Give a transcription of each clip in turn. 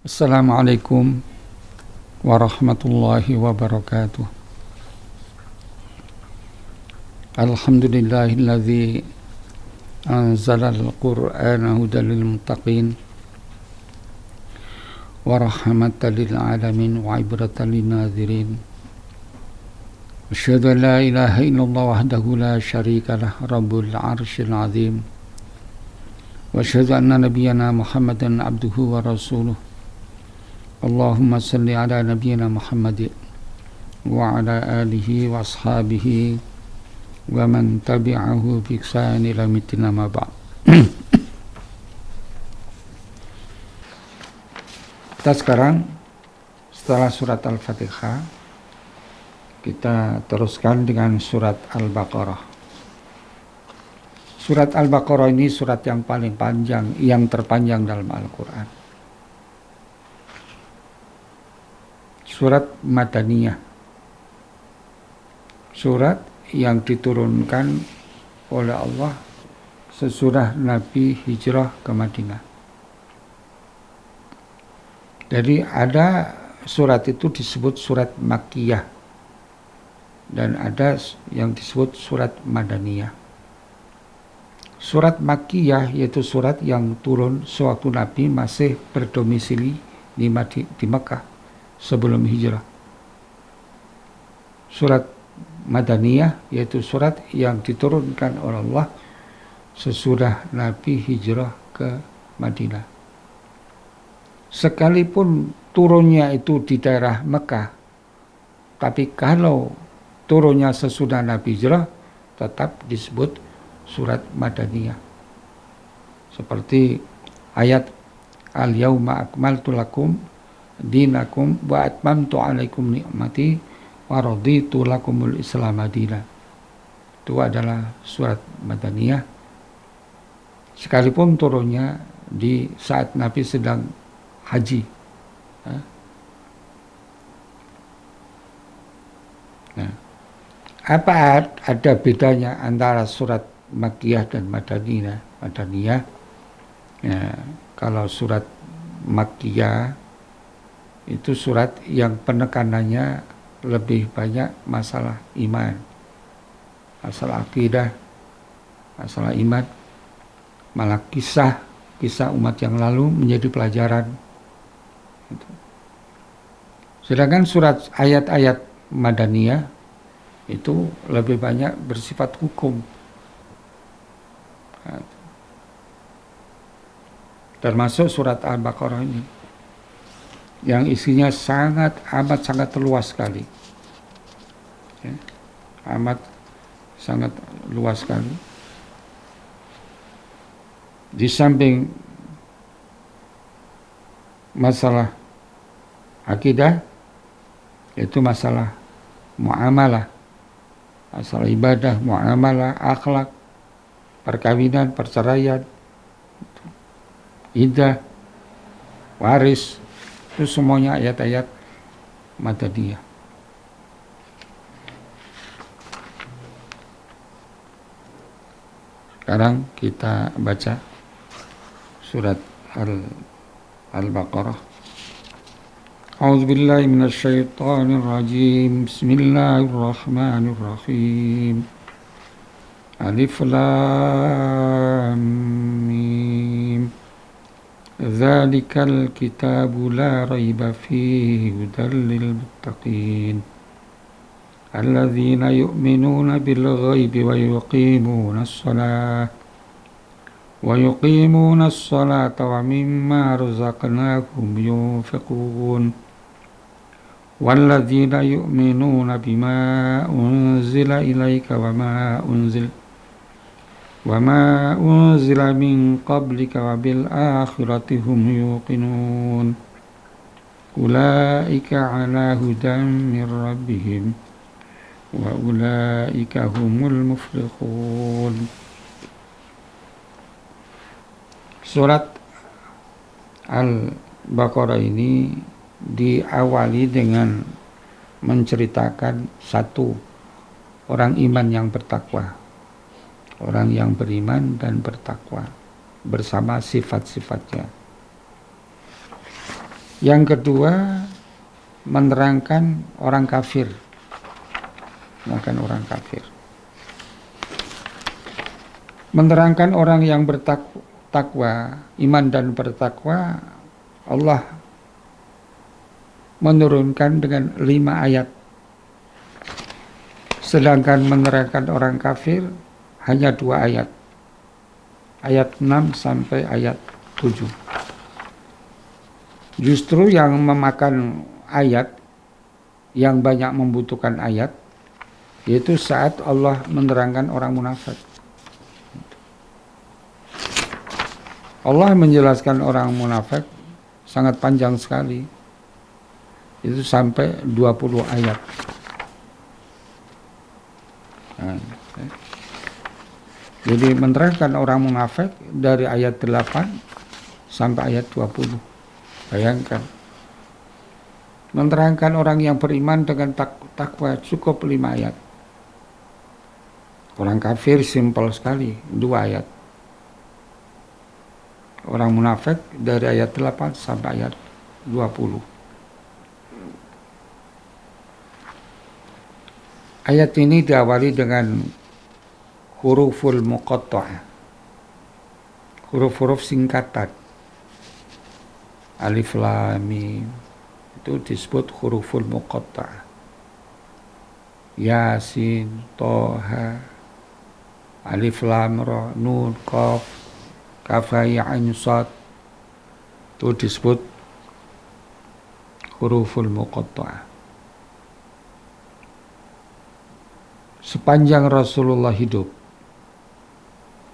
Assalamualaikum warahmatullahi wabarakatuh. Alhamdulillahilladzi anzalal qur'ana hudan lil muttaqin wa rahmatan lil alamin wa ibratan lin nazirin. Asyhadu an la ilaha illallah wahdahu la syarika lah rabbul arsyil azim. Wa asyhadu anna nabiyyana Muhammadan abduhu wa rasuluh. Allahumma salli ala nabiyyina Muhammad wa ala alihi wa ashabihi wa man tabi'ahu bi ihsan ila yaumil ma ba'd. Kita sekarang setelah surat Al-Fatihah kita teruskan dengan surat Al-Baqarah. Surat Al-Baqarah ini surat yang paling panjang, yang terpanjang dalam Al-Quran. Surat Madaniyah, surat yang diturunkan oleh Allah sesudah Nabi hijrah ke Madinah. Jadi ada surat itu disebut surat Makkiyah dan ada yang disebut surat Madaniyah. Surat Makkiyah yaitu surat yang turun sewaktu Nabi masih berdomisili di Mekah sebelum hijrah. Surat Madaniyah yaitu surat yang diturunkan oleh Allah sesudah Nabi hijrah ke Madinah. Sekalipun turunnya itu di daerah Mekah, tapi kalau turunnya sesudah Nabi hijrah tetap disebut surat Madaniyah. Seperti ayat Al-Yauma akmaltu lakum dinakum wa atmamtu alaikum ni'mati wa raditu lakumul Islam madina. Itu adalah surat Madaniyah. Sekalipun turunnya di saat Nabi sedang haji. Nah, apa ada bedanya antara surat Makkiyah dan Madaniyah? Ya, kalau surat Makkiyah itu surat yang penekanannya lebih banyak masalah iman, masalah akidah, masalah iman, malah kisah umat yang lalu menjadi pelajaran. Sedangkan surat ayat-ayat Madaniyah itu lebih banyak bersifat hukum. Termasuk surat Al-Baqarah ini yang isinya sangat luas sekali, ya, sangat luas sekali. Di samping masalah akidah, yaitu masalah muamalah, masalah ibadah, muamalah, akhlak, perkawinan, perceraian, iddah, waris, itu semuanya ayat-ayat Madaniyah. Sekarang kita baca surat Al-Baqarah. A'udzubillahi minasyaitonir rajim. Bismillahirrahmanirrahim. Alif Lam Mim. Dzalikal kitabu la raiba fihi hudal lil muttaqin alladzina yu'minuna bil ghaibi wa yuqimuna as-salata wa mimma razaqnahum yunfiqun walladzina yu'minuna bima unzila ilaika wa ma unzila min qablika wa bil akhirati hum yuqinun ulaika ala hudan min rabbihim wa ulaika humul muflihun. Surat Al-Baqarah ini diawali dengan menceritakan satu orang iman yang bertakwa, orang yang beriman dan bertakwa bersama sifat-sifatnya. Yang kedua, menerangkan orang kafir. Menerangkan orang kafir. Menerangkan orang yang bertakwa, iman dan bertakwa, Allah menurunkan dengan 5 ayat. Sedangkan menerangkan orang kafir hanya 2 ayat. Ayat 6 sampai ayat 7. Justru yang memakan ayat, yang banyak membutuhkan ayat, yaitu saat Allah menerangkan orang munafik. Allah menjelaskan orang munafik sangat panjang sekali. Itu sampai 20 ayat. Jadi menerangkan orang munafik dari ayat 8 sampai ayat 20. Bayangkan. Menerangkan orang yang beriman dengan takwa cukup 5 ayat. Orang kafir simpel sekali, 2 ayat. Orang munafik dari ayat 8 sampai ayat 20. Ayat ini diawali dengan huruful muqatta'ah. Huruf-huruf singkatan. Alif lam mim itu disebut huruful muqatta'ah. Yasin, Toha, Alif lam ra, Nun, Qaf, Kaf ha ya ain sad, itu disebut huruful muqatta'ah. Sepanjang Rasulullah hidup,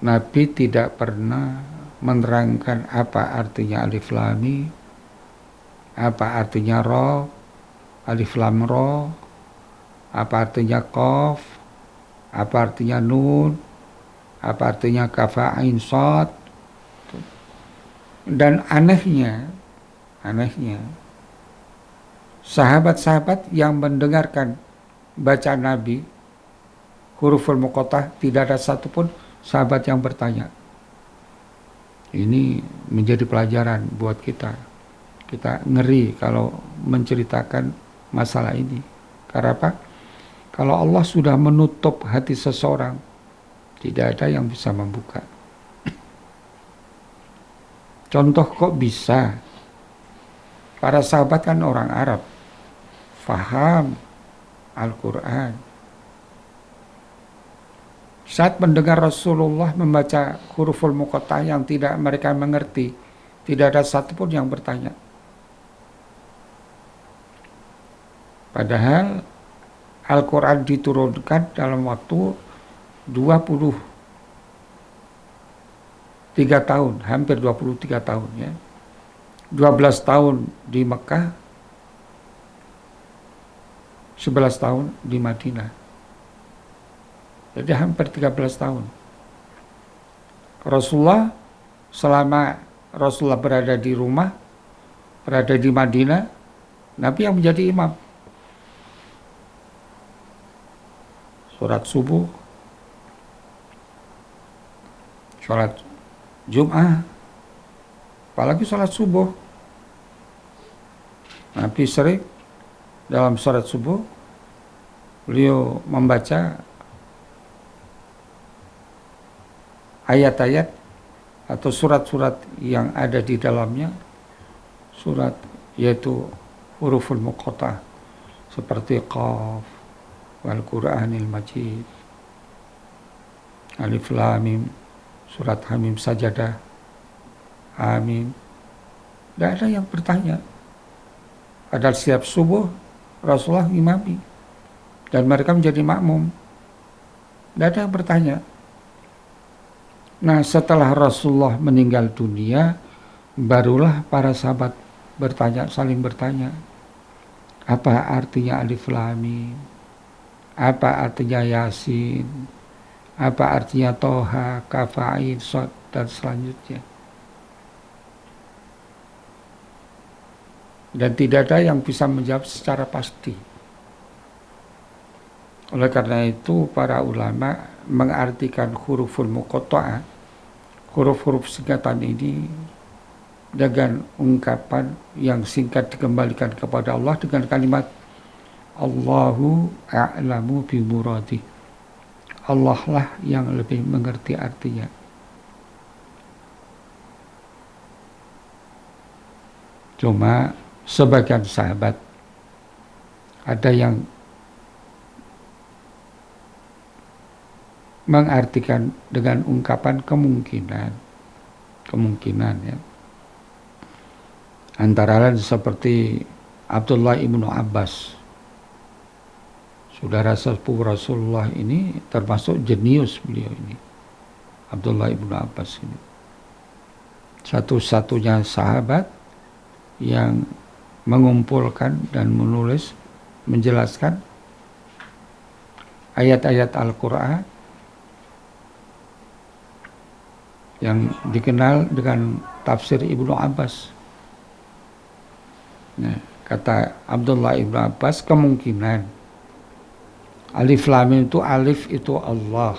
Nabi tidak pernah menerangkan apa artinya alif lam mim, apa artinya ra, alif lam ra, apa artinya qaf, apa artinya nun, apa artinya kaf ha ain sad. Dan anehnya sahabat-sahabat yang mendengarkan bacaan Nabi huruful muqatta'ah, tidak ada satupun sahabat yang bertanya. Ini menjadi pelajaran buat kita. Kita ngeri kalau menceritakan masalah ini. Karena apa? Kalau Allah sudah menutup hati seseorang, tidak ada yang bisa membuka. Contoh kok bisa? Para sahabat kan orang Arab, faham Al-Quran. Saat mendengar Rasulullah membaca huruful muqatta'ah yang tidak mereka mengerti, tidak ada satupun yang bertanya. Padahal Al-Quran diturunkan dalam waktu 23 tahun, hampir 23 tahun ya. 12 tahun di Mekah, 11 tahun di Madinah. Jadi hampir 13 tahun. Rasulullah, selama Rasulullah berada di rumah, berada di Madinah, Nabi yang menjadi imam. Sholat subuh, sholat Jum'ah, apalagi sholat subuh. Nabi sering dalam sholat subuh, beliau membaca ayat-ayat atau surat-surat yang ada di dalamnya, surat yaitu huruful muqatta'ah seperti Qaf, wal Qur'anil Majid, Alif lam mim, surat Hamim Sajadah, Amin. Tidak ada yang bertanya. Padahal setiap subuh Rasulullah imami dan mereka menjadi makmum. Tidak ada yang bertanya. Nah, setelah Rasulullah meninggal dunia, barulah para sahabat bertanya, saling bertanya, apa artinya alif lam mim? Apa artinya Yasin? Apa artinya Toha, Kaf ha ain sad, dan selanjutnya. Dan tidak ada yang bisa menjawab secara pasti. Oleh karena itu para ulama mengartikan huruful muqatta'ah, huruf-huruf singkatan ini dengan ungkapan yang singkat dikembalikan kepada Allah dengan kalimat Allahu a'lamu bi muradi. Allah lah yang lebih mengerti artinya. Cuma sebagian sahabat ada yang mengartikan dengan ungkapan kemungkinan ya. Antara lain seperti Abdullah ibnu Abbas, saudara sepupu Rasulullah ini, termasuk jenius beliau ini, Abdullah ibnu Abbas ini, satu-satunya sahabat yang mengumpulkan dan menulis, menjelaskan ayat-ayat Al-Quran yang dikenal dengan tafsir Ibnu Abbas. Nah, kata Abdullah ibnu Abbas, kemungkinan alif lam mim itu, alif itu Allah,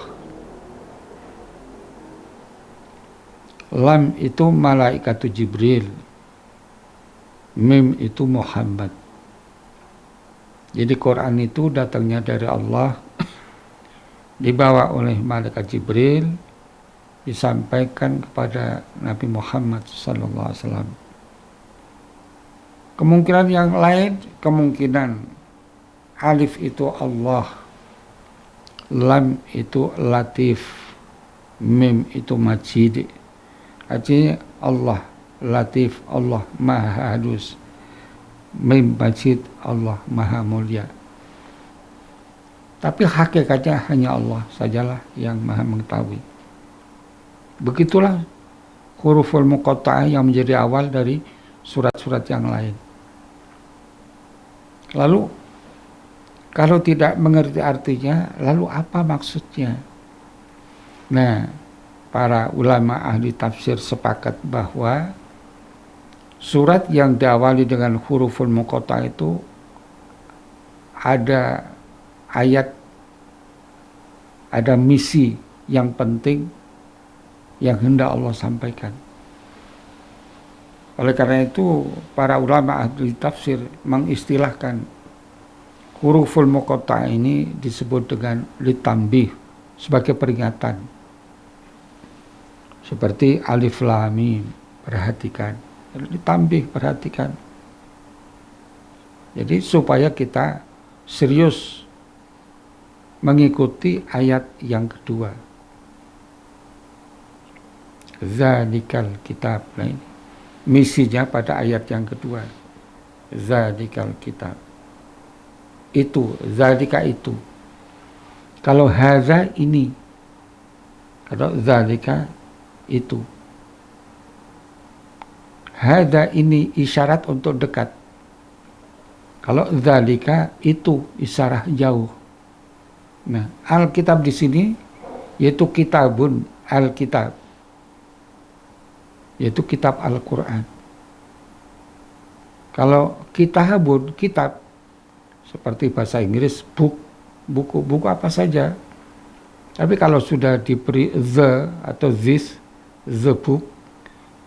lam itu malaikat Jibril, mim itu Muhammad. Jadi Quran itu datangnya dari Allah, dibawa oleh malaikat Jibril, disampaikan kepada Nabi Muhammad SAW. Kemungkinan yang lain, kemungkinan alif itu Allah, lam itu Latif, mim itu Majid. Artinya Allah Latif, Allah Maha Halus, mim Majid, Allah Maha Mulia. Tapi hakikatnya hanya Allah sajalah yang Maha mengetahui. Begitulah huruful muqatta'ah yang menjadi awal dari surat-surat yang lain. Lalu kalau tidak mengerti artinya, lalu apa maksudnya? Nah, para ulama ahli tafsir sepakat bahwa surat yang diawali dengan huruful muqatta'ah itu ada ayat, ada misi yang penting yang hendak Allah sampaikan. Oleh karena itu, para ulama ahli tafsir mengistilahkan huruful muqatta'ah ini disebut dengan litambih, sebagai peringatan. Seperti alif lam mim, perhatikan. Litambih, perhatikan. Jadi supaya kita serius mengikuti ayat yang kedua. Zalikal kitab. Nah, ini misinya pada ayat yang kedua. Zalikal kitab. Itu, zalika itu. Kalau hadza ini. Kalau zalika itu. Hadza ini isyarat untuk dekat. Kalau zalika itu isyarat jauh. Nah, Alkitab di sini yaitu kitabun, Alkitab, yaitu kitab Al-Quran. Kalau kitabun, kitab, seperti bahasa Inggris book, buku apa saja. Tapi kalau sudah diberi the atau this, the book,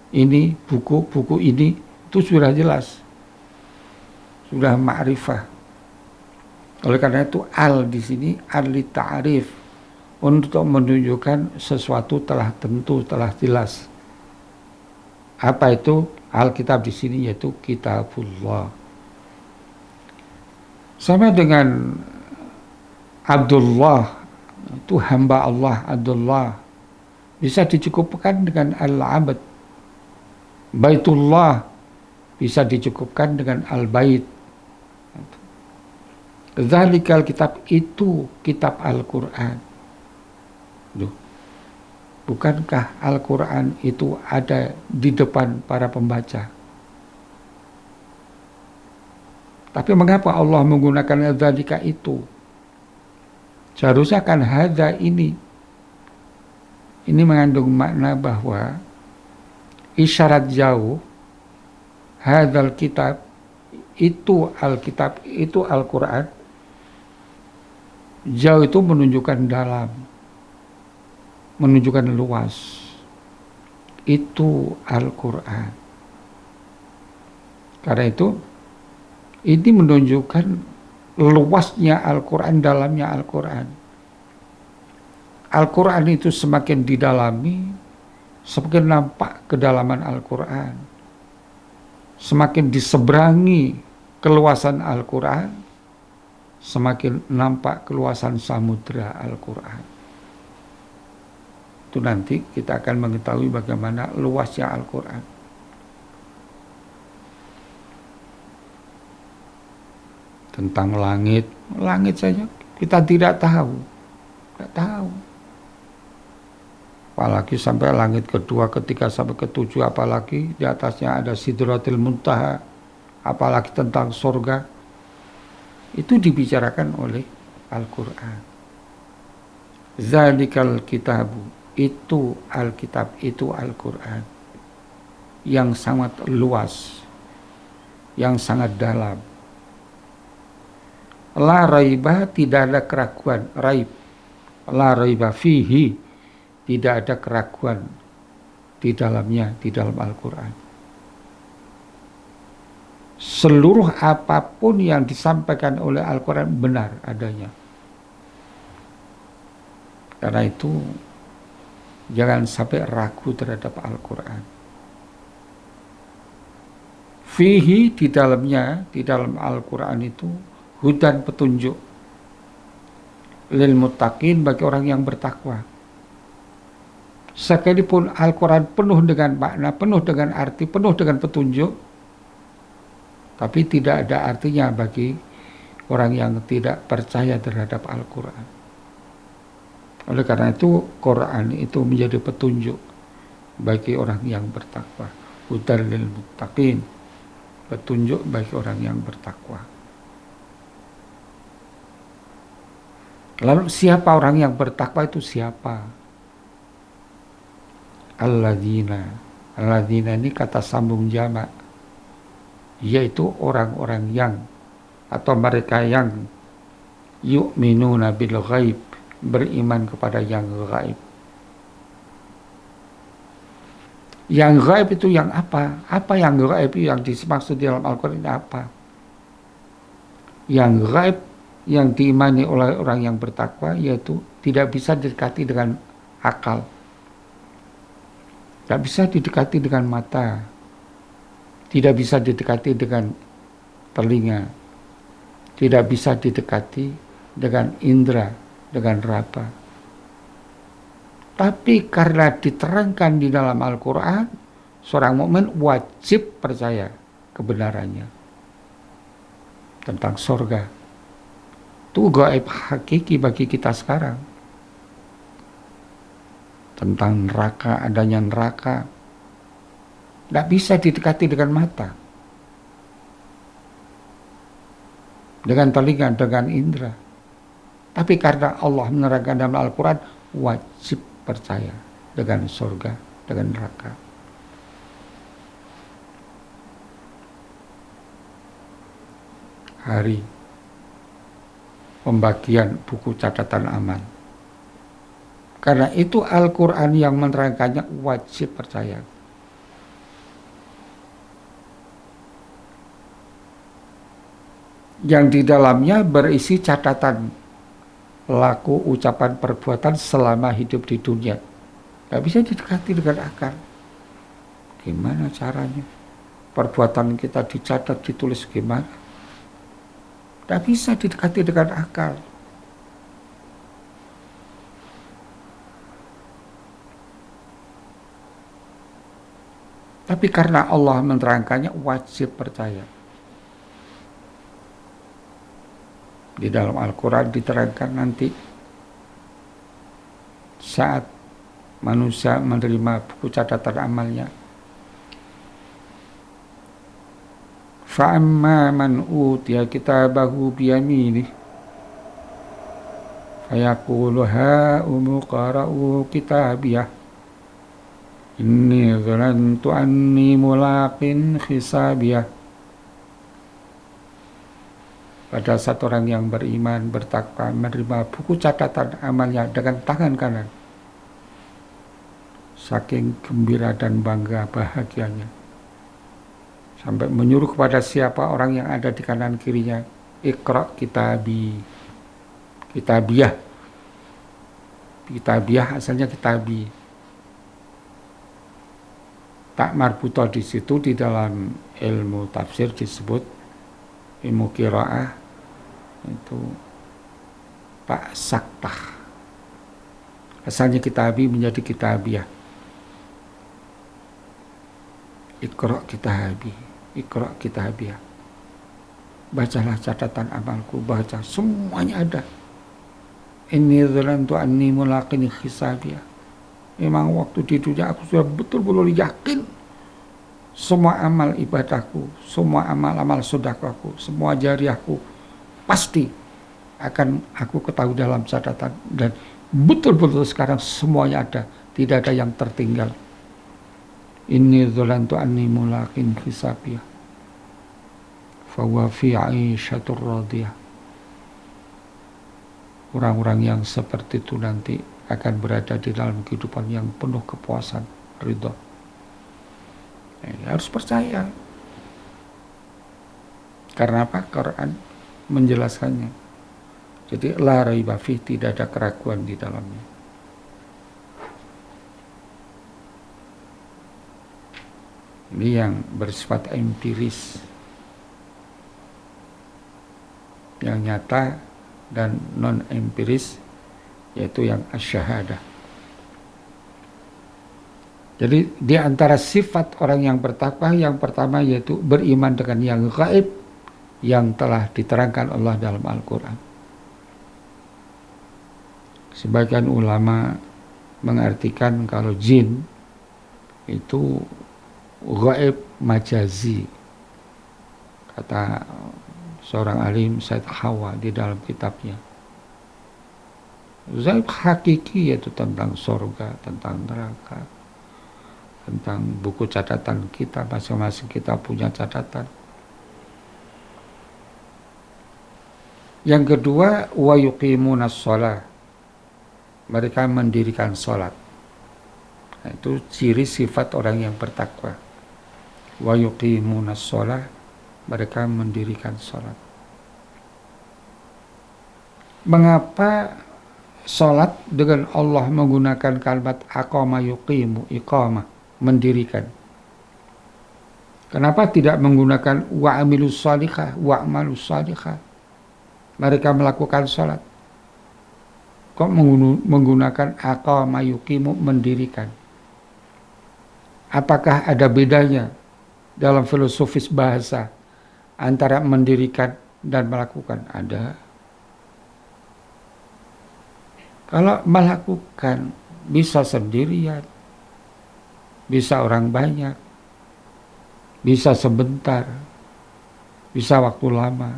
ini buku ini, itu sudah jelas, sudah ma'rifah. Oleh karena itu al di sini al li ta'rif, untuk menunjukkan sesuatu telah tentu, telah jelas. Apa itu Alkitab di sini? Yaitu Kitabullah. Sama dengan Abdullah, itu hamba Allah, Abdullah, bisa dicukupkan dengan Al-Abd. Baitullah bisa dicukupkan dengan Al-Bait. Zalikal kitab, itu kitab Al-Quran. Bukankah Al-Quran itu ada di depan para pembaca? Tapi mengapa Allah menggunakan zalika itu? Seharusnya kan hadza ini. Ini mengandung makna bahwa isyarat jauh, hadzal kitab, itu Alkitab, itu Al-Quran. Jauh itu menunjukkan dalam, menunjukkan luas. Itu Al-Quran. Karena itu ini menunjukkan luasnya Al-Quran, dalamnya Al-Quran. Al-Quran itu semakin didalami, semakin nampak kedalaman Al-Quran. Semakin diseberangi keluasan Al-Quran, semakin nampak keluasan samudra Al-Quran. Itu nanti kita akan mengetahui bagaimana luasnya Al-Quran. Tentang langit saja kita tidak tahu. Apalagi sampai langit kedua, ketiga sampai ketujuh, apalagi di atasnya ada Sidratil Muntaha, apalagi tentang surga. Itu dibicarakan oleh Al-Quran. Zalikal kitabu, itu Alkitab, itu Al-Quran yang sangat luas, yang sangat dalam. La raiba, tidak ada keraguan. Raib, la raiba fihi, tidak ada keraguan di dalamnya, di dalam Al-Quran. Seluruh apapun yang disampaikan oleh Al-Quran benar adanya. Karena itu jangan sampai ragu terhadap Al-Quran. Fihi, di dalamnya, di dalam Al-Quran itu hudan, petunjuk, lil muttaqin, bagi orang yang bertakwa. Sekalipun Al-Quran penuh dengan makna, penuh dengan arti, penuh dengan petunjuk, tapi tidak ada artinya bagi orang yang tidak percaya terhadap Al-Quran. Oleh karena itu Quran itu menjadi petunjuk bagi orang yang bertakwa. Hudan lil muttaqin, petunjuk bagi orang yang bertakwa. Lalu siapa orang yang bertakwa itu siapa? Alladzina ini kata sambung jamak, yaitu orang-orang yang atau mereka yang yu'minuna bil ghaib, beriman kepada yang gaib. Yang gaib itu yang apa? Apa yang gaib itu yang dimaksud dalam Al-Quran apa? Yang gaib yang diimani oleh orang yang bertakwa yaitu tidak bisa didekati dengan akal, tidak bisa didekati dengan mata, tidak bisa didekati dengan telinga, tidak bisa didekati dengan indera, dengan raba. Tapi karena diterangkan di dalam Al-Quran, seorang mukmin wajib percaya kebenarannya tentang surga. Itu gaib hakiki bagi kita sekarang. Tentang neraka, adanya neraka, tidak bisa didekati dengan mata, dengan telinga, dengan indera. Tapi karena Allah menerangkan dalam Al-Quran, wajib percaya dengan surga, dengan neraka. Hari pembagian buku catatan amal. Karena itu Al-Quran yang menerangkannya wajib percaya. Yang di dalamnya berisi catatan laku, ucapan, perbuatan selama hidup di dunia. Gak bisa didekati dengan akal. Gimana caranya? Perbuatan kita dicatat, ditulis gimana? Gak bisa didekati dengan akal. Tapi karena Allah menerangkannya, wajib percaya. Di dalam Al-Quran diterangkan nanti saat manusia menerima buku catatan amalnya. Fa'amma man utiya kitabahu biyaminih fayaqulu ha'umu qara'u kitabiyah inni dhanantu anni mulaqin hisabiyah. Pada saat orang yang beriman, bertakwa, menerima buku catatan amalnya dengan tangan kanan, saking gembira dan bangga bahagianya, sampai menyuruh kepada siapa orang yang ada di kanan kirinya, Iqra kitabi. Kitabiah. Kitabiah asalnya kitabi. Tak marbutoh di situ di dalam ilmu tafsir disebut ilmu qiraah itu tak saktah. Asalnya kitabi menjadi kitabiah. Iqra kitabi, Iqra kitabiah. Bacalah catatan amalku, baca semuanya ada. Inni dzanantu anni mulaqin hisabiyah. Memang waktu di dunia aku sudah betul-betul yakin semua amal ibadahku, semua amal-amal sedekahku, semua jariahku pasti akan aku ketahui dalam catatan, dan betul-betul sekarang semuanya ada, tidak ada yang tertinggal. Inni dzanantu anni mulaqin hisabiyah fa huwa fi 'aishatur radiyah. Orang-orang yang seperti itu nanti akan berada di dalam kehidupan yang penuh kepuasan, ridho. Harus percaya. Karena apa? Quran menjelaskannya. Jadi la raiba fi, tidak ada keraguan di dalamnya. Ini yang bersifat empiris, yang nyata dan non empiris, yaitu yang asyahadah. Jadi di antara sifat orang yang bertakwa yang pertama yaitu beriman dengan yang gaib yang telah diterangkan Allah dalam Al-Quran. Sebagian ulama mengartikan kalau jin itu gaib majazi, kata seorang alim Said Hawa di dalam kitabnya. Gaib hakiki yaitu tentang surga, tentang neraka, tentang buku catatan kita, masing-masing kita punya catatan. Yang kedua, wa yuqimunas shalah, mereka mendirikan salat. Nah, itu ciri sifat orang yang bertakwa. Wa yuqimunas shalah, mereka mendirikan salat. Mengapa salat dengan Allah menggunakan kalimat aqama yuqimu, iqamah, mendirikan? Kenapa tidak menggunakan wa'amilus salihah, wa'amalus salihah, mereka melakukan salat? Kok menggunakan aqama yuqimu, mendirikan? Apakah ada bedanya dalam filosofis bahasa antara mendirikan dan melakukan? Ada. Kalau melakukan bisa sendirian, bisa orang banyak, bisa sebentar, bisa waktu lama.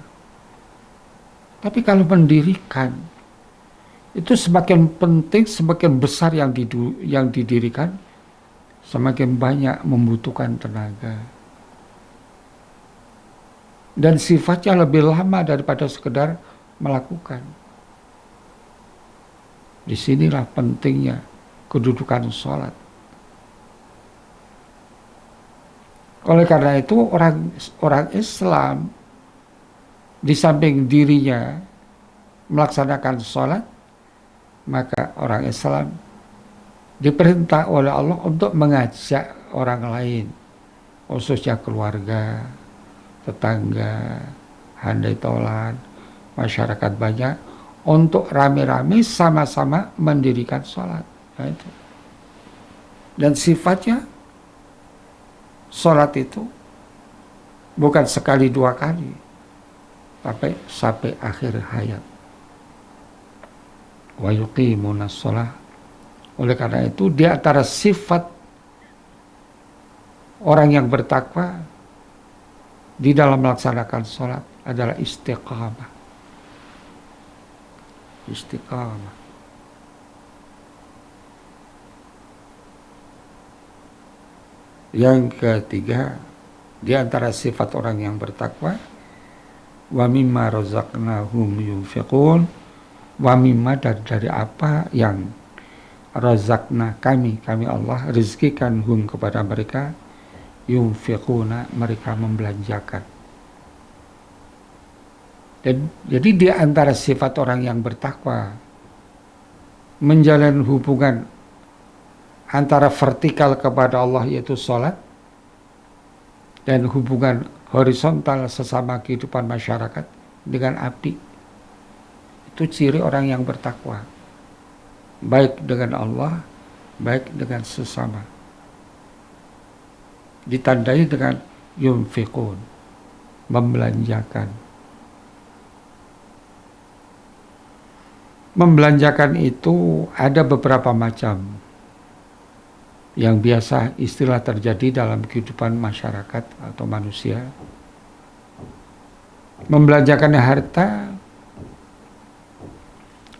Tapi kalau mendirikan, itu semakin penting, semakin besar yang didirikan, semakin banyak membutuhkan tenaga. Dan sifatnya lebih lama daripada sekedar melakukan. Disinilah pentingnya kedudukan sholat. Oleh karena itu orang Islam di samping dirinya melaksanakan sholat, maka orang Islam diperintah oleh Allah untuk mengajak orang lain, khususnya keluarga, tetangga, handai tolan, masyarakat banyak, untuk rame-rame sama-sama mendirikan sholat. Nah, itu. Dan sifatnya sholat itu bukan sekali dua kali, tapi sampai akhir hayat. Wa yuqimunas shalah. Oleh karena itu di antara sifat orang yang bertakwa di dalam melaksanakan sholat adalah istiqamah. Istiqamah. Yang ketiga, di antara sifat orang yang bertakwa, wa mimma razaqnahum yunfiqun, wa mimma, dari apa yang razaqna kami Allah rizkikan hum kepada mereka, yunfiquna, mereka membelanjakan. Jadi di antara sifat orang yang bertakwa, menjalin hubungan antara vertikal kepada Allah yaitu sholat, dan hubungan horizontal sesama kehidupan masyarakat dengan abdi. Itu ciri orang yang bertakwa, baik dengan Allah, baik dengan sesama. Ditandai dengan yunfiqun, membelanjakan. Membelanjakan itu ada beberapa macam yang biasa istilah terjadi dalam kehidupan masyarakat atau manusia. Membelanjakan harta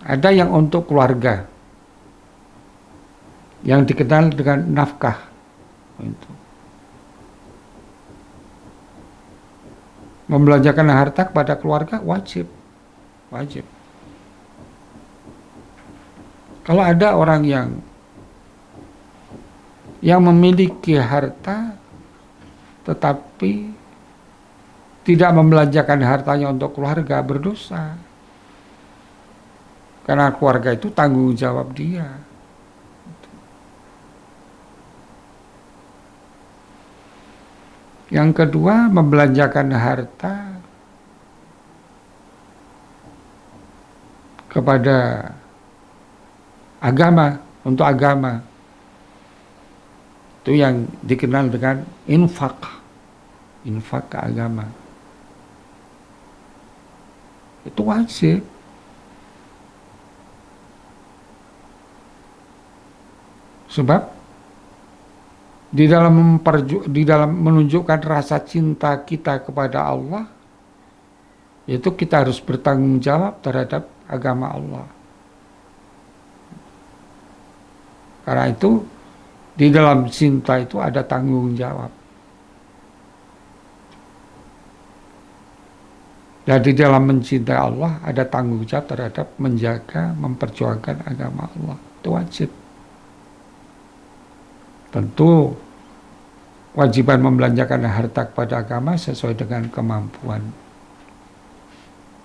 ada yang untuk keluarga, yang dikenal dengan nafkah. Membelanjakan harta kepada keluarga wajib. Kalau ada orang yang memiliki harta tetapi tidak membelanjakan hartanya untuk keluarga, berdosa. Karena keluarga itu tanggung jawab dia. Yang kedua, membelanjakan harta kepada agama, untuk agama. Itu yang dikenal dengan infak ke agama. Itu wajib. Sebab di dalam menunjukkan rasa cinta kita kepada Allah, yaitu kita harus bertanggung jawab terhadap agama Allah. Karena itu di dalam cinta itu ada tanggung jawab. Dan di dalam mencintai Allah ada tanggung jawab terhadap menjaga, memperjuangkan agama Allah. Itu wajib. Tentu kewajiban membelanjakan harta kepada agama sesuai dengan kemampuan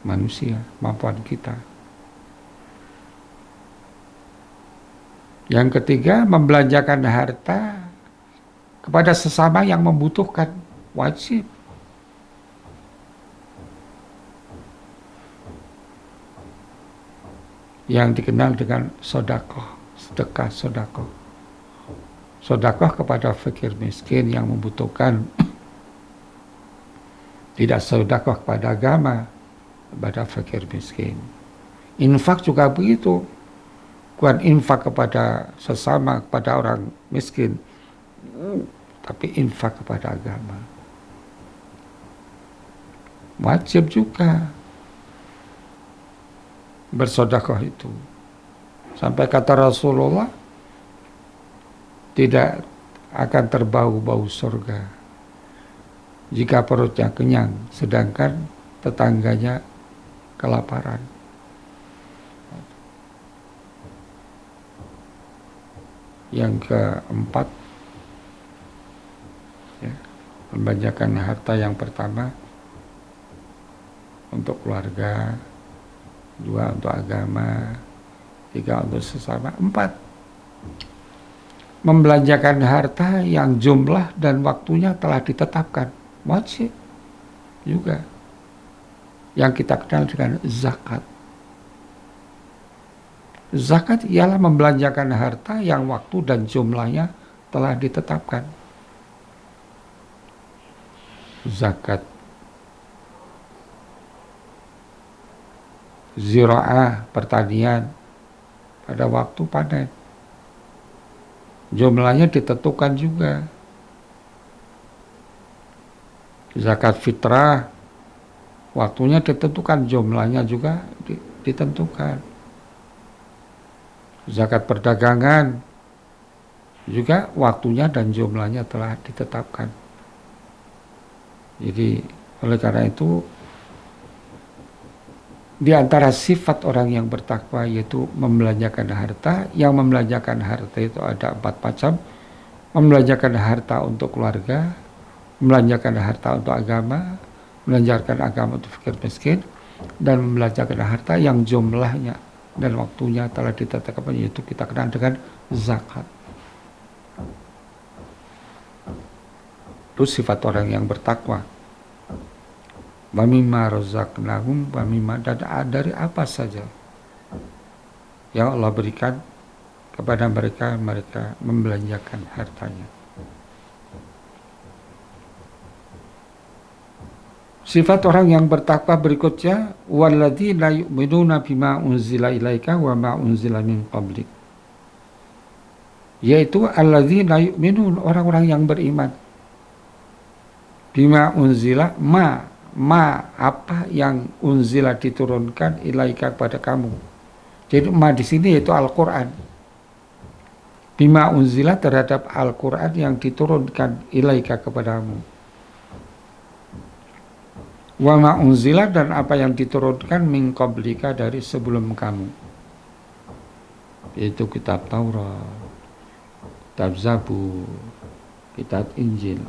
manusia, kemampuan kita. Yang ketiga, membelanjakan harta kepada sesama yang membutuhkan, wajib. Yang dikenal dengan sedekah. Sedekah kepada fakir miskin yang membutuhkan. Tidak sedekah kepada agama, kepada fakir miskin. Infak juga begitu. Bukan infak kepada sesama, kepada orang miskin, tapi infak kepada agama. Wajib juga bersedekah itu. Sampai kata Rasulullah, tidak akan terbau-bau surga jika perutnya kenyang, sedangkan tetangganya kelaparan. Yang keempat, ya, membelanjakan harta yang pertama untuk keluarga, dua untuk agama, tiga untuk sesama, empat membelanjakan harta yang jumlah dan waktunya telah ditetapkan, wajib juga. Yang kita kenal dengan zakat. Zakat ialah membelanjakan harta yang waktu dan jumlahnya telah ditetapkan. Zakat zira'ah, pertanian, pada waktu panen. Jumlahnya ditentukan juga. Zakat fitrah, waktunya ditentukan, jumlahnya juga ditentukan. Zakat perdagangan juga waktunya dan jumlahnya telah ditetapkan. Jadi oleh karena itu di antara sifat orang yang bertakwa yaitu membelanjakan harta. Yang membelanjakan harta itu ada 4 macam. Membelanjakan harta untuk keluarga, Membelanjakan harta untuk agama, membelanjakan agama untuk fakir miskin, dan membelanjakan harta yang jumlahnya dan waktunya telah ditetapkan, yaitu kita kenal dengan zakat. Itu sifat orang yang bertakwa. Wa mimma razaqnahum wa mimma, dan dari apa saja yang Allah berikan kepada mereka, mereka membelanjakan hartanya. Sifat orang yang bertakwa berikutnya, walladzina yu'minuna bima unzila ilaika wa ma unzila min qablik. Yaitu alladzina yu'minun, orang-orang yang beriman. Bima unzila, ma apa yang unzila diturunkan ilaika kepada kamu. Jadi ma di sini yaitu Al-Qur'an. Bima unzila terhadap Al-Qur'an yang diturunkan ilaika kepadamu. Wa ma unzila, dan apa yang diturunkan min qablika, dari sebelum kamu, yaitu kitab Taurat, kitab Zabur, kitab Injil.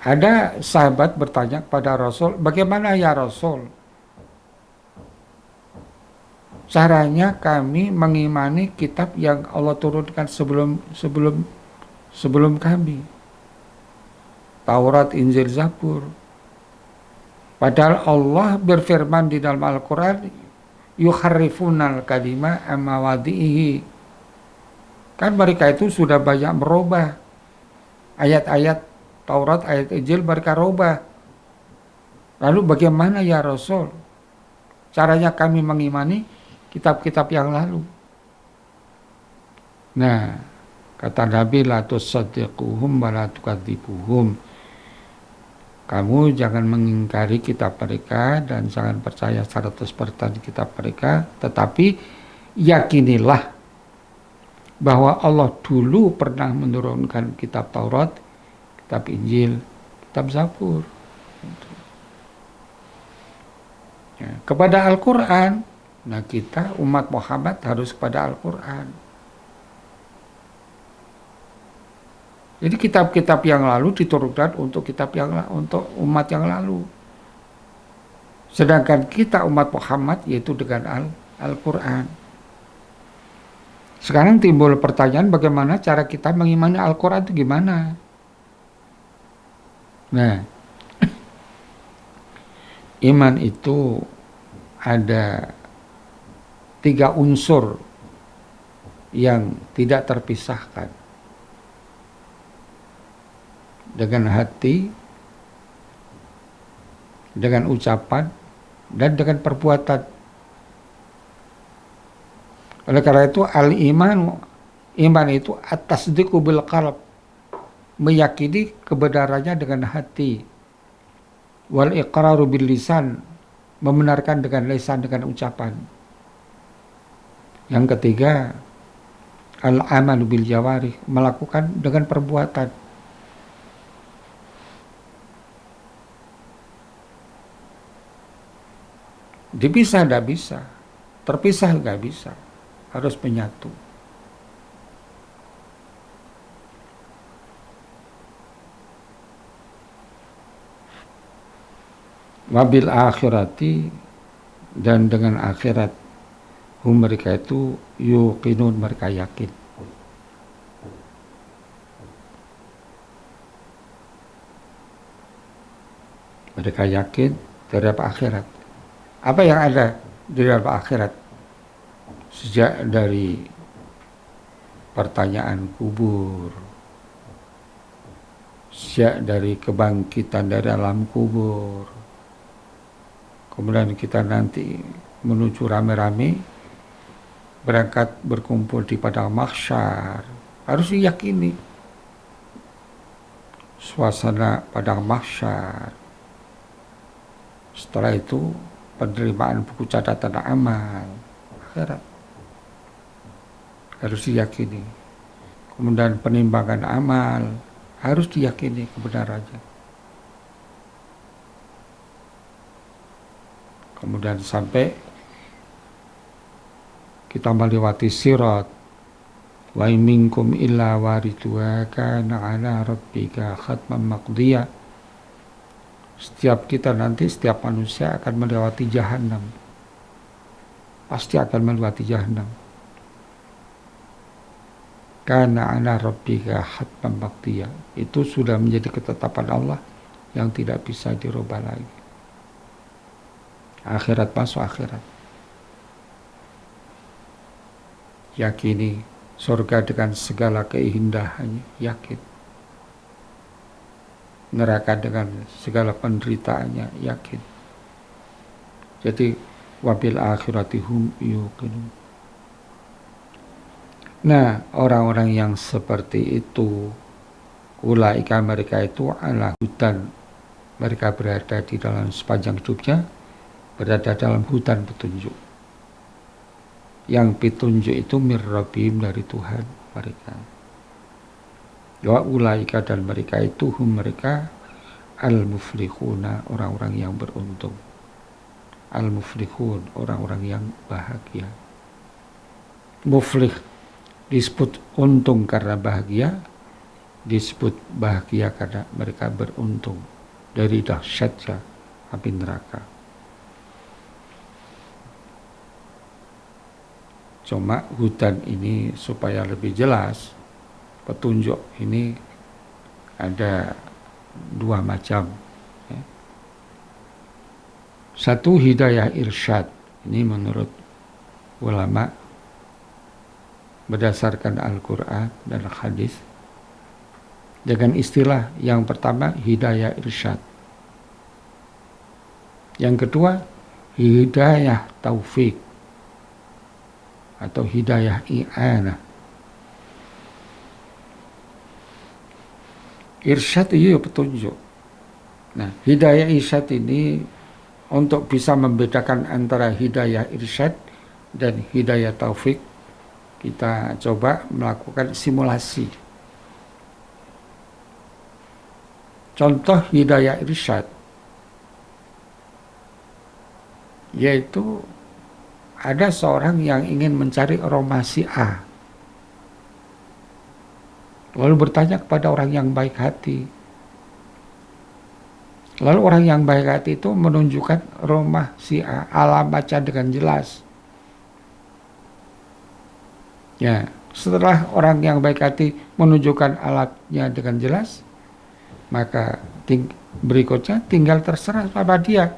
Ada sahabat bertanya kepada Rasul, bagaimana ya Rasul caranya kami mengimani kitab yang Allah turunkan sebelum kami, Taurat, Injil, Zabur. Padahal Allah berfirman di dalam Al-Quran, yuharrifunal kalima amawadihi. Kan mereka itu sudah banyak merubah ayat-ayat Taurat, ayat Injil, mereka rubah. Lalu bagaimana ya Rasul caranya kami mengimani kitab-kitab yang lalu? Nah, kata Nabi, la tusaddiquhum wa la tukadzibuhum. Kamu jangan mengingkari kitab mereka dan jangan percaya 100% kitab mereka, tetapi yakinilah bahwa Allah dulu pernah menurunkan kitab Taurat, kitab Injil, kitab Zabur. Ya, kepada Al-Quran, nah kita umat Muhammad harus kepada Al-Quran. Jadi kitab-kitab yang lalu diturunkan untuk untuk umat yang lalu. Sedangkan kita umat Muhammad yaitu dengan Al-Quran. Sekarang timbul pertanyaan, bagaimana cara kita mengimani Al-Quran itu gimana? Nah, iman itu ada 3 unsur yang tidak terpisahkan. Dengan hati, dengan ucapan, dan dengan perbuatan. Oleh karena itu iman itu at-tasdiqu bil qalb, meyakini kebenarannya dengan hati. Wal iqraru bil lisan, membenarkan dengan lisan, dengan ucapan. Yang ketiga, al-amalu bil jawarih, melakukan dengan perbuatan. Dipisah tidak bisa, terpisah nggak bisa, harus menyatu. Wabil akhirati, dan dengan akhirat, mereka itu yuqinun, mereka yakin. Mereka yakin terhadap akhirat. Apa yang ada di dalam akhirat? Sejak dari pertanyaan kubur, sejak dari kebangkitan dari alam kubur, kemudian kita nanti menuju rame-rame berangkat berkumpul di padang mahsyar. Harus diyakini suasana padang mahsyar. Setelah itu penerimaan buku catatan amal akhirat harus diyakini. Kemudian penimbangan amal harus diyakini kebenarannya. Kemudian sampai kita melewati sirat, wa in minkum illa waridhuha kana 'ala rabbika khatman maqdiya. Setiap kita nanti, setiap manusia akan melewati jahanam. Pasti akan melewati jahanam. Kana 'ala rabbika khatman maqdiya. Itu sudah menjadi ketetapan Allah yang tidak bisa dirubah lagi. Akhirat masuk akhirat. Yakini surga dengan segala keindahannya, yakin. Neraka dengan segala penderitaannya, yakin. Jadi wabil akhirati hum yuqinun. Nah, orang-orang yang seperti itu, ulaika, mereka itu ala hudan, mereka berada di dalam sepanjang hidupnya, berada dalam hutan petunjuk. Yang petunjuk itu mir rabbihim, dari Tuhan mereka. Wa ulaika, dan mereka itu hum, mereka al-muflihuna, orang-orang yang beruntung. Al-muflihun, orang-orang yang bahagia. Muflih disebut untung karena bahagia, disebut bahagia karena mereka beruntung dari dahsyatnya api neraka. Cuma hutan ini supaya lebih jelas, petunjuk ini ada dua macam. Satu hidayah irsyad, ini menurut ulama berdasarkan Al-Quran dan hadis dengan istilah yang pertama hidayah irsyad, yang kedua hidayah taufik atau hidayah i'anah. Irsyad itu petunjuk. Nah, hidayah irsyad ini untuk bisa membedakan antara hidayah irsyad dan hidayah taufik, kita coba melakukan simulasi. Contoh hidayah irsyad yaitu ada seorang yang ingin mencari aromasi A, lalu bertanya kepada orang yang baik hati. Lalu orang yang baik hati itu menunjukkan rumah si A, alamatnya dengan jelas. Ya, setelah orang yang baik hati menunjukkan alatnya dengan jelas, maka berikutnya tinggal terserah pada dia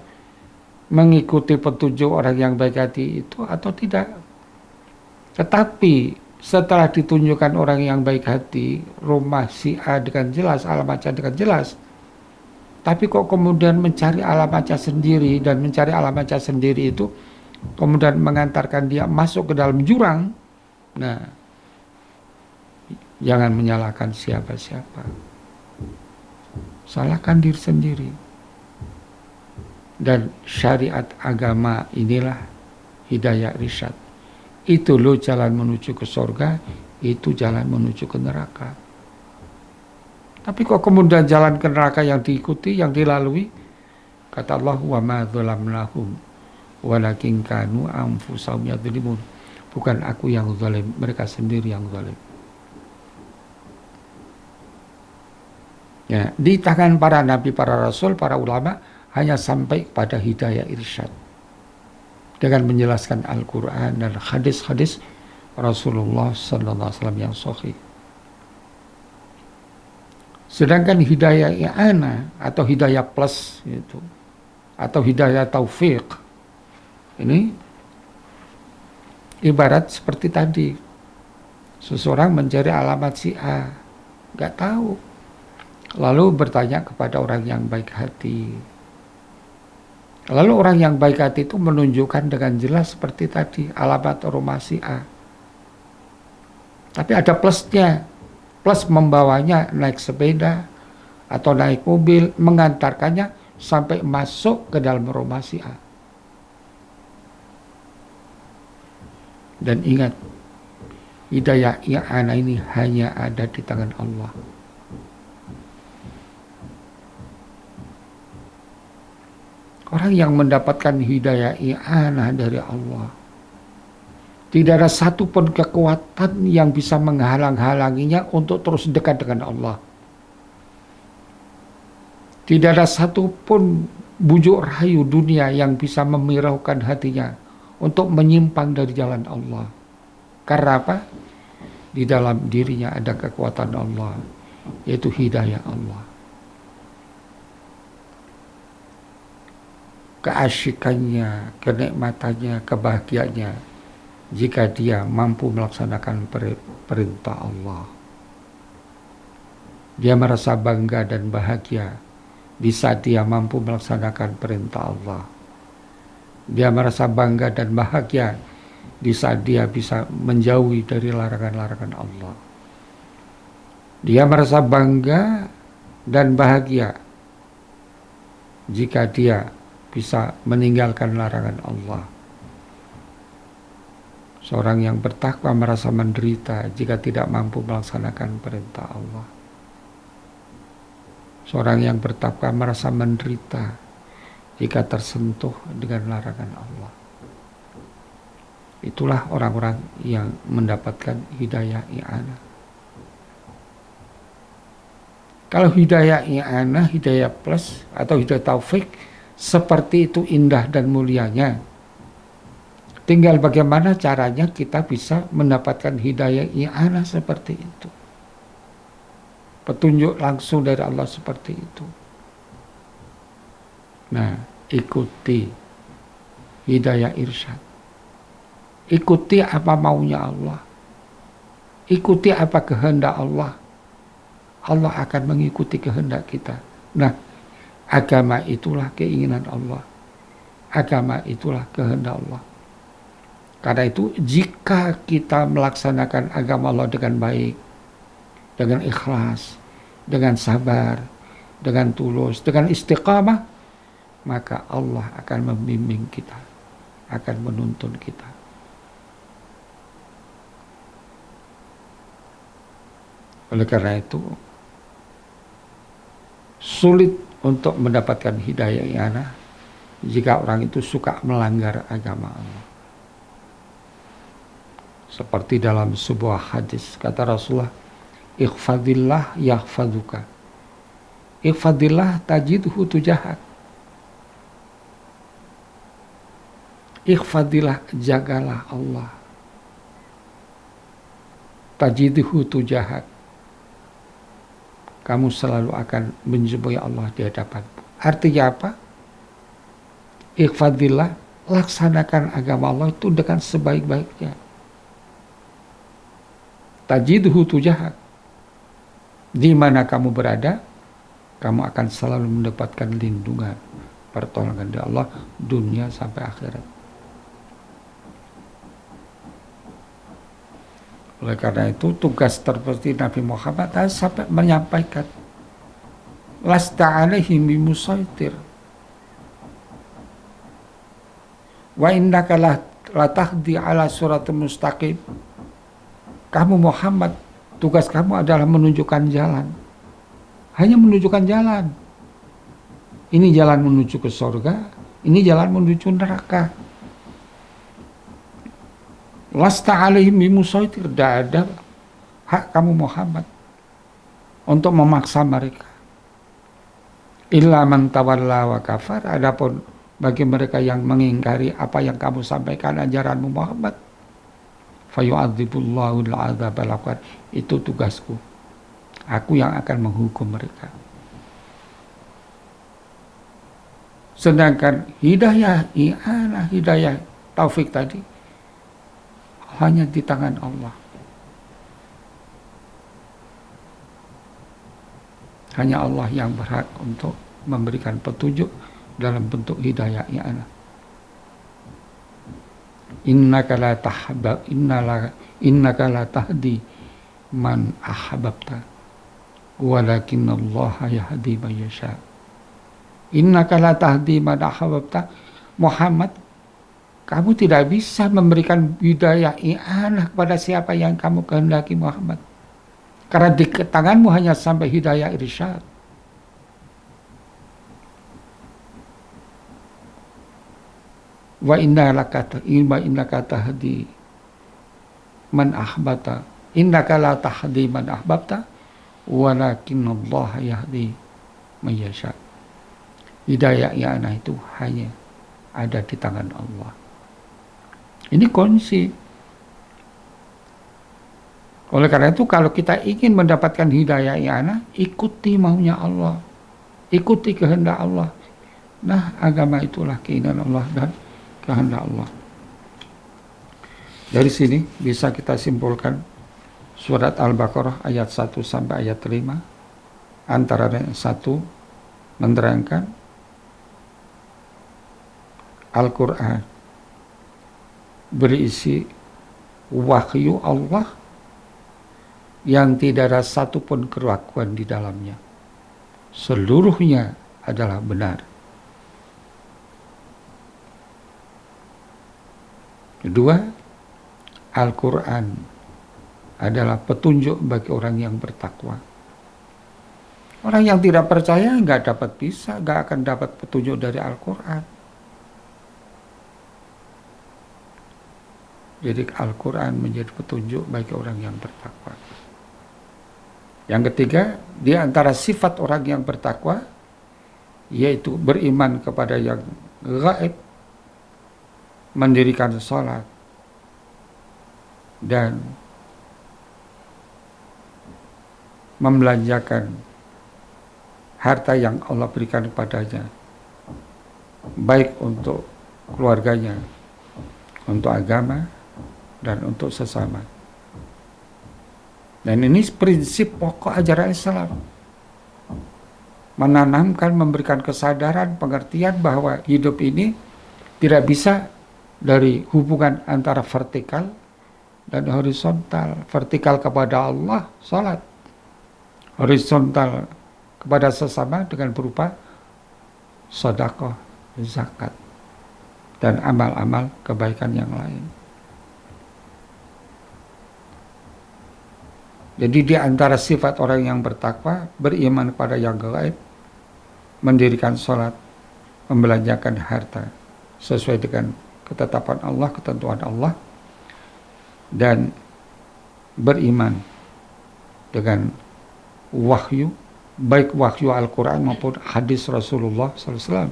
mengikuti petunjuk orang yang baik hati itu atau tidak. Tetapi setelah ditunjukkan orang yang baik hati rumah si A dengan jelas, alamatnya dengan jelas, tapi kok kemudian mencari alamatnya sendiri, dan mencari alamatnya sendiri itu kemudian mengantarkan dia masuk ke dalam jurang. Nah, jangan menyalahkan siapa-siapa, salahkan diri sendiri. Dan syariat agama inilah hidayah irsyad. Itu loh jalan menuju ke surga, itu jalan menuju ke neraka. Tapi kok kemudian jalan ke neraka yang diikuti, yang dilalui? Kata Allah, wa ma dzalamnahum walakin kanu anfusahum yadzlimun. Bukan aku yang zalim, mereka sendiri yang zalim. Ya, di tangan para nabi, para rasul, para ulama hanya sampai pada hidayah irsyad dengan menjelaskan Al-Quran dan hadis-hadis Rasulullah sallallahu alaihi wasallam yang sahih. Sedangkan hidayah i'anah atau hidayah plus itu, atau hidayah taufik, ini ibarat seperti tadi, seseorang mencari alamat si A, nggak tahu, lalu bertanya kepada orang yang baik hati. Lalu orang yang baik hati itu menunjukkan dengan jelas seperti tadi, alamat rumah si A. Tapi ada plusnya, plus membawanya naik sepeda atau naik mobil, mengantarkannya sampai masuk ke dalam rumah si A. Dan ingat, hidayah i'anah ini hanya ada di tangan Allah. Orang yang mendapatkan hidayah i'anah dari Allah, Tidak ada satupun kekuatan yang bisa menghalang-halanginya untuk terus dekat dengan Allah. Tidak ada satupun bujuk rayu dunia yang bisa memiraukan hatinya untuk menyimpang dari jalan Allah. Karena apa? Di dalam dirinya ada kekuatan Allah, yaitu hidayah Allah. Keasyikannya, kenikmatannya, kebahagiaannya jika dia mampu melaksanakan perintah Allah. Dia merasa bangga dan bahagia di saat dia mampu melaksanakan perintah Allah. Dia merasa bangga dan bahagia di saat dia bisa menjauhi dari larangan-larangan Allah. Dia merasa bangga dan bahagia jika dia bisa meninggalkan larangan Allah. Seorang yang bertakwa merasa menderita jika tidak mampu melaksanakan perintah Allah. Seorang yang bertakwa merasa menderita jika tersentuh dengan larangan Allah. Itulah orang-orang yang mendapatkan hidayah i'anah. Kalau hidayah i'anah, hidayah plus atau hidayah taufik, seperti itu indah dan mulianya. Tinggal bagaimana caranya kita bisa mendapatkan hidayah i'anah seperti itu. Petunjuk langsung dari Allah seperti itu. Nah, ikuti hidayah irsyad. Ikuti apa maunya Allah. Ikuti apa kehendak Allah. Allah akan mengikuti kehendak kita. Nah, agama itulah keinginan Allah. Agama itulah kehendak Allah. Karena itu jika kita melaksanakan agama Allah dengan baik, dengan ikhlas, dengan sabar, dengan tulus, dengan istiqamah, maka Allah akan membimbing kita, akan menuntun kita. Oleh karena itu, sulit untuk mendapatkan hidayah i'anah jika orang itu suka melanggar agama Allah. Seperti dalam sebuah hadis kata Rasulullah, ikhfadillah yahfaduka. Ikhfadillah tajidhu tujahak. Ikhfadillah, jagalah Allah. Tajidhu tujahak. Kamu selalu akan menjumpai Allah di hadapanmu. Artinya apa? Ikhfadillah, laksanakan agama Allah itu dengan sebaik-baiknya. Tajidhu tujahak. Di mana kamu berada, kamu akan selalu mendapatkan lindungan, pertolongan dari Allah dunia sampai akhirat. Oleh karena itu tugas terseperti Nabi Muhammad sampai menyampaikan lasta alaihim bimusaitir wa innaka la tahdi ala siratal mustaqim. Kamu Muhammad, tugas kamu adalah menunjukkan jalan. Hanya menunjukkan jalan. Ini jalan menuju ke surga, ini jalan menuju neraka. Lasta alaihim bimusaitir, tidak ada hak kamu Muhammad untuk memaksa mereka. Illa man tawalla wa kafar, adapun bagi mereka yang mengingkari apa yang kamu sampaikan ajaranmu Muhammad, fayu'adzibullahu al-'adzabal akbar. Itu tugasku. Aku yang akan menghukum mereka. Sedangkan hidayah i'anah, hidayah taufik tadi hanya di tangan Allah. Hanya Allah yang berhak untuk memberikan petunjuk dalam bentuk hidayah i'anah. Innaka la tahdi man ahbabta walakinallaha yahdi man yasha. Innaka la tahdi man ahbabta. Muhammad, kamu tidak bisa memberikan hidayah i'anah kepada siapa yang kamu kehendaki Muhammad. Karena di tanganmu hanya sampai hidayah irsyad. Wa innaka tahdi man ahbabta. Innaka la tahdi man ahbabta walakinnallaha yahdi man yasha. Hidayah ya anak itu hanya ada di tangan Allah. Ini kunci. Oleh karena itu kalau kita ingin mendapatkan hidayah ya anak, ikuti maunya Allah, ikuti kehendak Allah. Nah, agama itulah keinginan Allah dan kehendak Allah. Dari sini bisa kita simpulkan surat Al-Baqarah ayat 1 sampai ayat 5. Antara yang satu menerangkan Al-Quran berisi wahyu Allah yang tidak ada satupun keraguan di dalamnya. Seluruhnya adalah benar. Kedua, Al-Quran adalah petunjuk bagi orang yang bertakwa. Orang yang tidak percaya nggak akan dapat petunjuk dari Al-Quran. Jadi Al-Quran menjadi petunjuk bagi orang yang bertakwa. Yang ketiga, di antara sifat orang yang bertakwa, yaitu beriman kepada yang gaib, mendirikan sholat, dan membelanjakan harta yang Allah berikan kepadanya, baik untuk keluarganya, untuk agama, dan untuk sesama. Dan ini prinsip pokok ajaran Islam. Menanamkan, memberikan kesadaran, pengertian bahwa hidup ini tidak bisa dari hubungan antara vertikal dan horizontal. Vertikal kepada Allah, salat. Horizontal kepada sesama dengan berupa sedekah, zakat, dan amal-amal kebaikan yang lain. Jadi di antara sifat orang yang bertakwa, beriman kepada yang gaib, mendirikan sholat, membelanjakan harta sesuai dengan ketetapan Allah, ketentuan Allah, dan beriman dengan wahyu, baik wahyu Al-Quran maupun hadis Rasulullah SAW.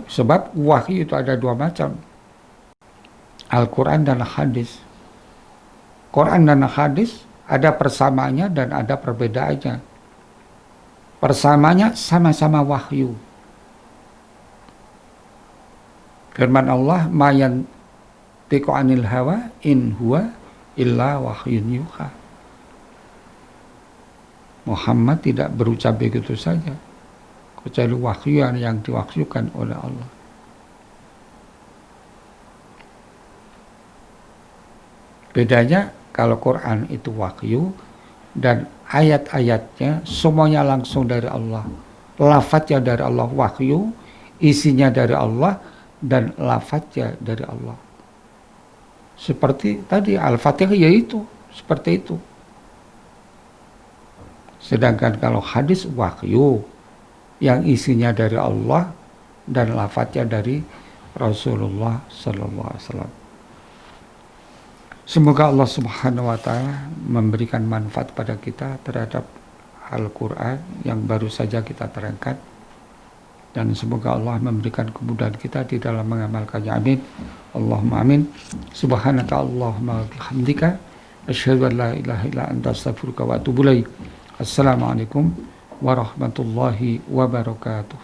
Sebab wahyu itu ada dua macam, Al-Quran dan hadis. Quran dan hadis ada persamaannya dan ada perbedaannya. Persamaannya sama-sama wahyu. Firman Allah, "Ma yantiqu 'anil hawa in huwa illa wahyun yuha." Muhammad tidak berucap begitu saja, kecuali wahyu yang diwahyukan oleh Allah. Bedanya kalau Quran itu wahyu dan ayat-ayatnya semuanya langsung dari Allah. Lafadznya dari Allah wahyu, isinya dari Allah, dan lafadznya dari Allah. Seperti tadi Al-Fatihah yaitu seperti itu. Sedangkan kalau hadis wahyu yang isinya dari Allah dan lafadznya dari Rasulullah sallallahu alaihi wasallam. Semoga Allah Subhanahu wa taala memberikan manfaat pada kita terhadap Al-Qur'an yang baru saja kita terangkan, dan semoga Allah memberikan kemudahan kita di dalam mengamalkannya. Amin. Allahumma amin. Subhanaka Allahumma bihamdika asyhadu an la ilaha illa anta astaghfiruka wa atubu ilaik. Assalamualaikum warahmatullahi wabarakatuh.